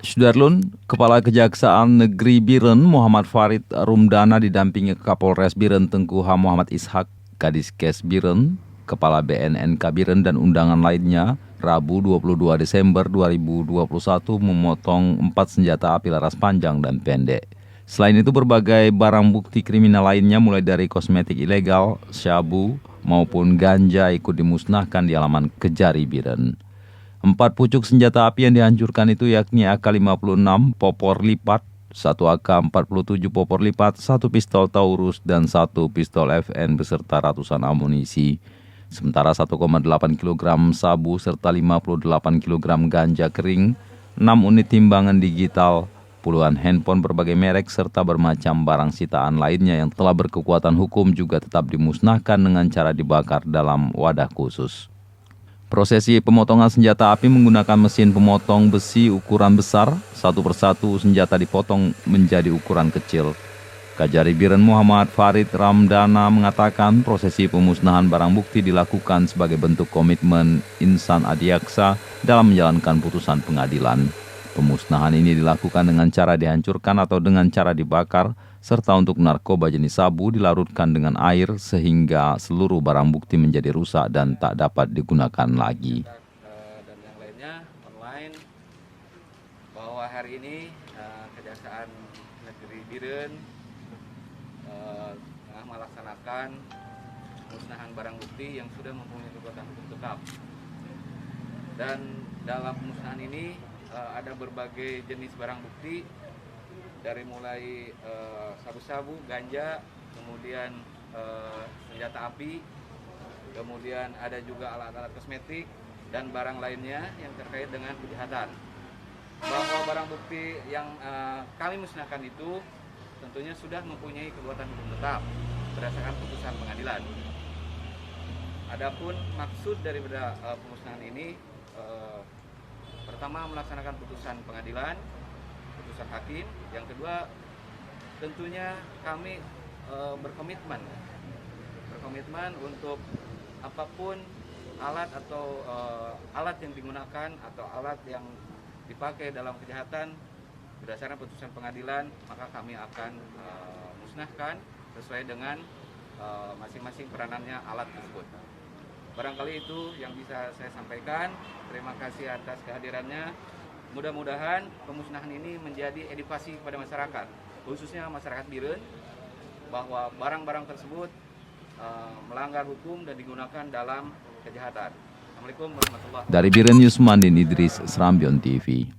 Sudarlun, Kepala Kejaksaan Negeri Biren Muhammad Farid Rumdana didampingi Kapolres Biren Tengku H. Muhammad Ishak, Kadiskes Biren, Kepala BNNK Biren dan undangan lainnya, Rabu 22 Desember 2021 memotong 4 senjata api laras panjang dan pendek. Selain itu berbagai barang bukti kriminal lainnya mulai dari kosmetik ilegal, syabu, maupun ganja ikut dimusnahkan di halaman Kejari Biren. 4 pucuk senjata api yang dihancurkan itu yakni AK-56 popor lipat, 1 AK-47 popor lipat, 1 pistol Taurus, dan 1 pistol FN beserta ratusan amunisi. Sementara 1,8 kg sabu serta 58 kg ganja kering, 6 unit timbangan digital, puluhan handphone berbagai merek serta bermacam barang sitaan lainnya yang telah berkekuatan hukum juga tetap dimusnahkan dengan cara dibakar dalam wadah khusus. Prosesi pemotongan senjata api menggunakan mesin pemotong besi ukuran besar, satu persatu senjata dipotong menjadi ukuran kecil. Kajari Biren Muhammad Farid Ramdana mengatakan prosesi pemusnahan barang bukti dilakukan sebagai bentuk komitmen insan adiaksa dalam menjalankan putusan pengadilan. Pemusnahan ini dilakukan dengan cara dihancurkan atau dengan cara dibakar, serta untuk narkoba jenis sabu dilarutkan dengan air sehingga seluruh barang bukti menjadi rusak dan tak dapat digunakan lagi. Dan yang lainnya online bahwa hari ini Kejaksaan Negeri Biren tengah melaksanakan pemusnahan barang bukti yang sudah mempunyai kekuatan hukum tetap. Dan dalam pemusnahan ini ada berbagai jenis barang bukti dari mulai sabu-sabu, ganja, kemudian senjata api, kemudian ada juga alat-alat kosmetik dan barang lainnya yang terkait dengan kejahatan. Bahwa barang bukti yang kami musnahkan itu tentunya sudah mempunyai kekuatan hukum tetap berdasarkan putusan pengadilan. Adapun maksud daripada pemusnahan ini pertama melaksanakan putusan pengadilan, putusan hakim. Yang kedua, tentunya kami berkomitmen untuk apapun alat atau alat yang digunakan atau alat yang dipakai dalam kejahatan berdasarkan putusan pengadilan, maka kami akan musnahkan sesuai dengan masing-masing peranannya alat tersebut. Barangkali itu yang bisa saya sampaikan. Terima kasih atas kehadirannya. Mudah-mudahan pemusnahan ini menjadi edukasi kepada masyarakat, khususnya masyarakat Biren, bahwa barang-barang tersebut melanggar hukum dan digunakan dalam kejahatan. Assalamualaikum warahmatullahi wabarakatuh. Dari Biren Yusmandin Idris, Serambion TV.